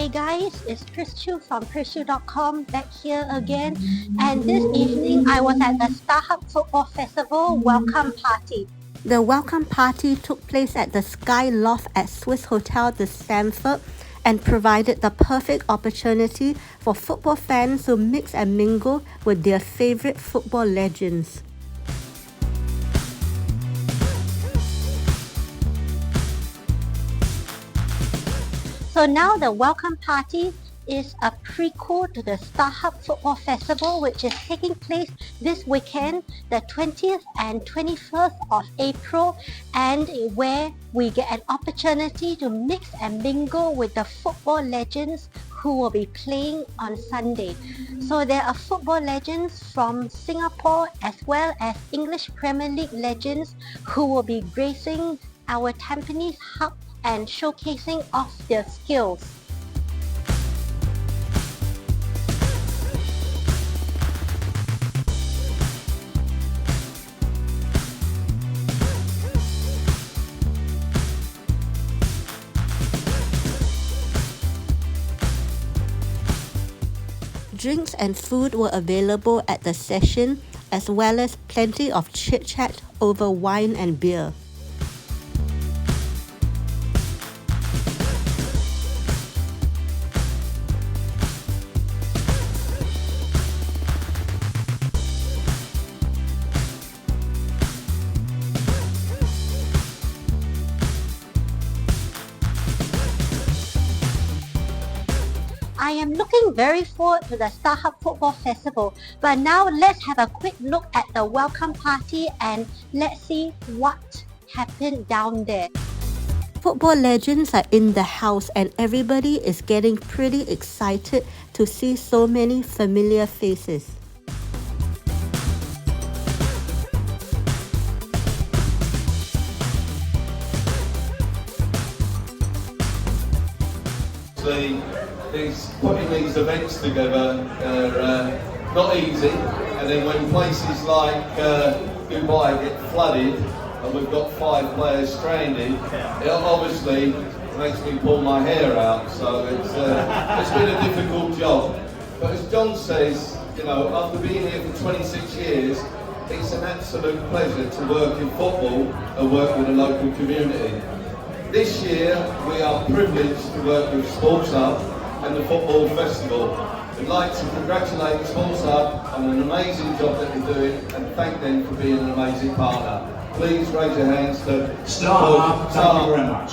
Hey guys, it's Prischu from Prischu.com back here again, and this evening I was at the StarHub Football Festival welcome party. The welcome party took place at the Sky Loft at Swiss Hotel de Stamford and provided the perfect opportunity for football fans to mix and mingle with their favourite football legends. So now the welcome party is a prequel to the StarHub Football Festival, which is taking place this weekend, the 20th and 21st of April, and where we get an opportunity to mix and mingle with the football legends who will be playing on Sunday. So there are football legends from Singapore as well as English Premier League legends who will be gracing our Tampines hub and showcasing off their skills. Drinks and food were available at the session, as well as plenty of chit-chat over wine and beer. I am looking very forward to the StarHub Football Festival, but now let's have a quick look at the welcome party and let's see what happened down there. Football legends are in the house and everybody is getting pretty excited to see so many familiar faces. Putting these events together are not easy, and then when places like Dubai get flooded and we've got 5 players stranded, it obviously makes me pull my hair out, so it's been a difficult job. But as John says, you know, after being here for 26 years, it's an absolute pleasure to work in football and work with the local community. This year we are privileged to work with SportsHub and the Football Festival. We'd like to congratulate SportsHub on an amazing job that they're doing and thank them for being an amazing partner. Please raise your hands to StarHub. Thank you very much.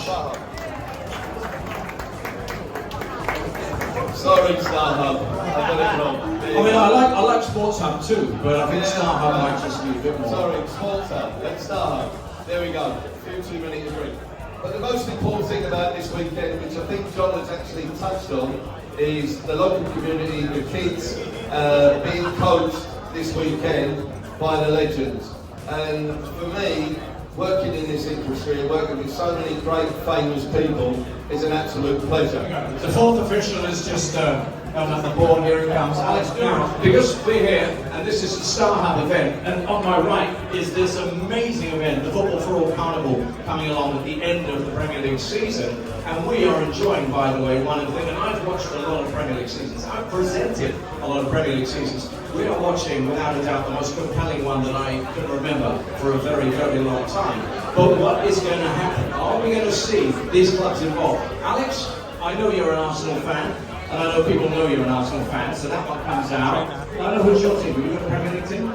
Sorry, StarHub. I got it wrong. I mean, I like SportsHub too, but I think StarHub might just be a bit more. Sorry, SportsHub. Let's StarHub. There we go. A few too many to drink. But the most important thing about this weekend, which I think John has actually touched on, is the local community, the kids being coached this weekend by the legends. And for me, working in this industry and working with so many great famous people is an absolute pleasure. The fourth official is just on the board. Here it comes, Alex Duric. Because we're here, and this is the StarHub event, and on my right is this amazing event, the Football for All Carnival, coming along at the end of the Premier League season. And we are enjoying, by the way, one of the things, and I've watched a lot of Premier League seasons, I've presented a lot of Premier League seasons. We are watching, without a doubt, the most compelling one that I can remember for a very, very long time. But what is going to happen? Are we going to see these clubs involved? Alex, I know you're an Arsenal fan, and I know people know you're an Arsenal fan, so that one comes out. I know who's your team. Are you a Premier League team?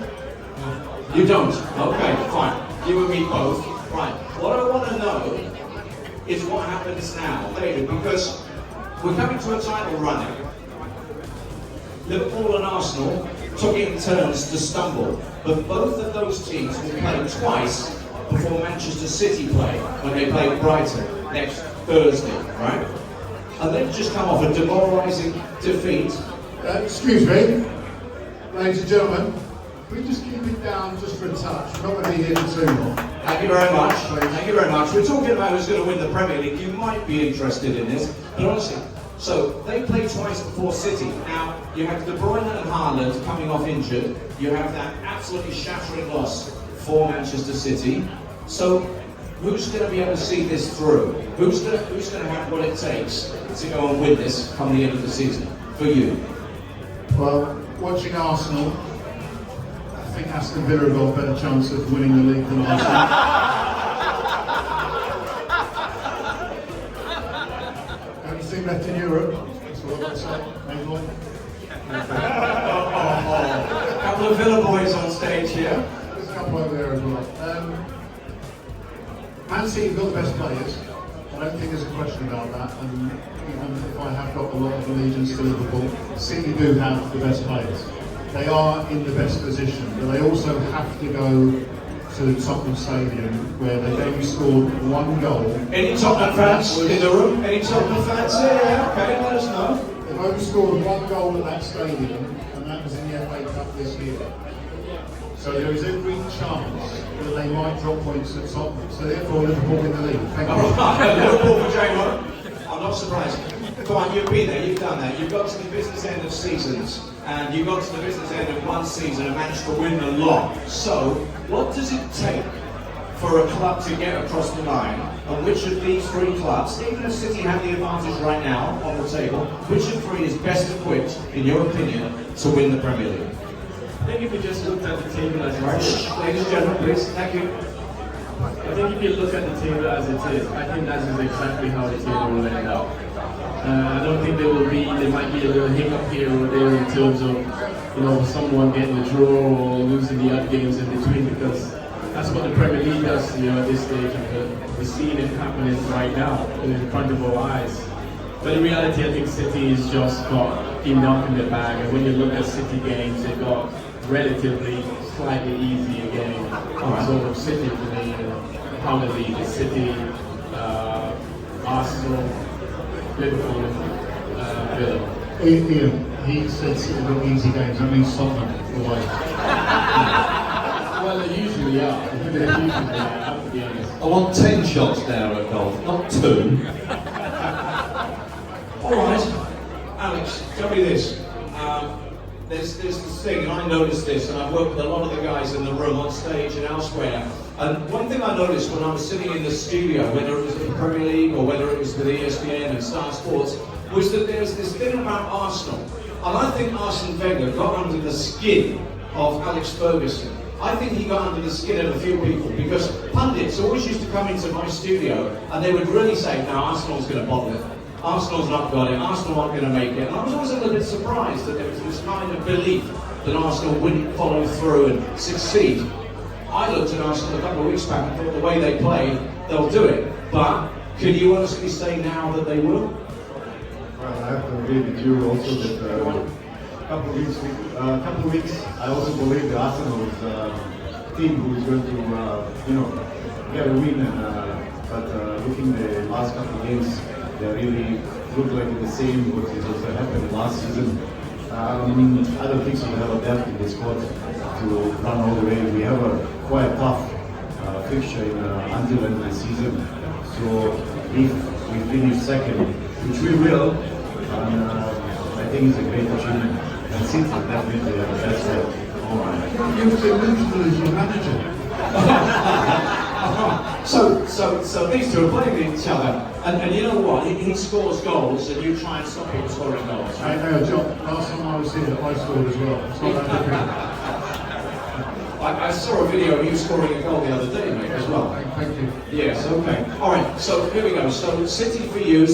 You don't? Okay, fine. You and me both. Right. What I want to know is what happens now, later, because we're coming to a title running. Liverpool and Arsenal took it in turns to stumble, but both of those teams will play twice before Manchester City play, when they play Brighton next Thursday, right? And they've just come off a demoralising defeat. Excuse me, ladies and gentlemen, can we just keep it down just for a touch? We're not going to be here for too long. Thank you very much. Thank you very much. We're talking about who's going to win the Premier League. You might be interested in this, but honestly, so they play twice before City. Now, you have De Bruyne and Haaland coming off injured. You have that absolutely shattering loss for Manchester City. So who's going to be able to see this through? Who's going to have what it takes to go and win this come the end of the season for you? Well, watching Arsenal, I think Aston Villa have got a better chance of winning the league than Arsenal. Only team left in Europe, that's what I'd say, maybe. A couple of Villa boys on stage here. There's a couple over there as well. Man City have got the best players. I don't think there's a question about that. And even if I have got a lot of allegiance to Liverpool, City do have the best players. They are in the best position, but they also have to go to Tottenham Stadium, where they've only scored one goal. Any Tottenham fans in the room? Any Tottenham fans? Yeah, okay, let us know. They've only scored one goal at that stadium, and that was in the FA Cup this year. So there is every chance that they might drop points at Tottenham. So therefore, Liverpool win the league. Thank you. Liverpool for J-Mo. I'm not surprised. Come on, you've been there, you've done that. You've got to the business end of seasons, and you got to the business end of one season and managed to win the lot. So, what does it take for a club to get across the line? And which of these three clubs, even if City have the advantage right now on the table, which of three is best equipped, in your opinion, to win the Premier League? I think if you just looked at the table as it Right, is, ladies and gentlemen, please. Thank you. I think if you look at the table as it is, I think that is exactly how the table will end up. I don't think there might be a little hiccup here or there in terms of, someone getting a draw or losing the other games in between, because that's what the Premier League does, at this stage of we're seeing it happening right now in front of our eyes. But in reality, I think City has just got enough in the bag, and when you look at City games, they've got relatively slightly easier game. So City for me, how the league is City, Arsenal, Liverpool, Villa. Ian, he said City have got easy games. That means Tottenham away. Well, they usually are. I have to be honest. I want 10 shots now at golf, not 2. Alright, Alex, tell me this. There's this thing, and I noticed this, and I've worked with a lot of the guys in the room on stage and elsewhere. And one thing I noticed when I was sitting in the studio, whether it was the Premier League or whether it was with ESPN and Star Sports, was that there's this thing about Arsenal. And I think Arsene Wenger got under the skin of Alex Ferguson. I think he got under the skin of a few people, because pundits always used to come into my studio and they would really say, no, Arsenal's going to bottle it. Arsenal's not got it, Arsenal aren't going to make it. And I was always a little bit surprised that there was this kind of belief that Arsenal wouldn't follow through and succeed. I looked at Arsenal a couple of weeks back and thought the way they play, they'll do it. But can you honestly say now that they will? Well, I have to agree with you also that a couple of weeks, I also believe the Arsenal is a team who is going to, get a win. But looking at the last couple of games, they really look like the same what is also happened last season. I don't think so. We have a depth in the squad to run all the way. We have a quite tough fixture until the end of the season. So if we finish second, which we will, I think it's a great achievement. And City definitely the best step. All right. You've been Liverpool as your manager. So these two are playing each other, and you know what? He scores goals, and you try and stop him scoring goals. I know, John. Last time I was here, I scored as well. It's not that different. I saw a video of you scoring a goal the other day, mate, as well. Thank you. Yes, okay. All right, so here we go. So City for you,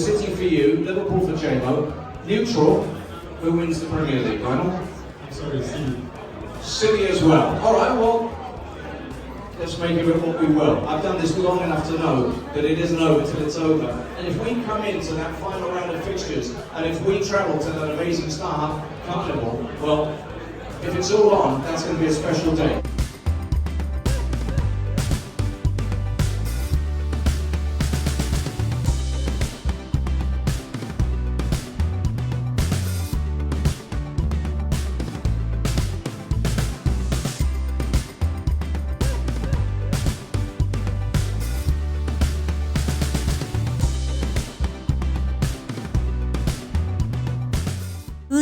Liverpool for J-Mo. Neutral, who wins the Premier League, Lionel? Sorry, City. City as well. All right, well, let's make of it what we will. I've done this long enough to know that it isn't over till it's over. And if we come into that final round of fixtures, and if we travel to that amazing StarHub Carnival, well, if it's all on, that's going to be a special day.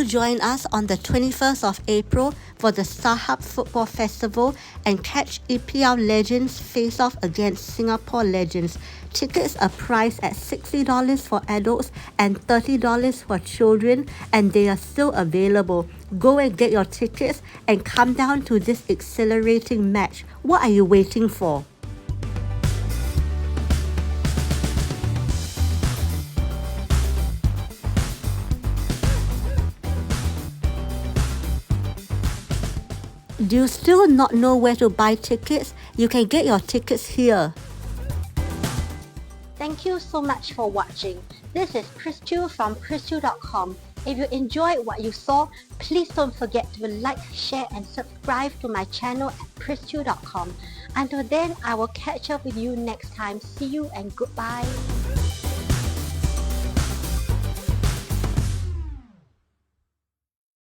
Do join us on the 21st of April for the StarHub Football Festival and catch EPL legends face off against Singapore legends. Tickets are priced at $60 for adults and $30 for children, and they are still available. Go and get your tickets and come down to this exhilarating match. What are you waiting for? Do you still not know where to buy tickets? You can get your tickets here. Thank you so much for watching. This is Christu from Christu.com. If you enjoyed what you saw, please don't forget to like, share and subscribe to my channel at Christu.com. Until then, I will catch up with you next time. See you and goodbye.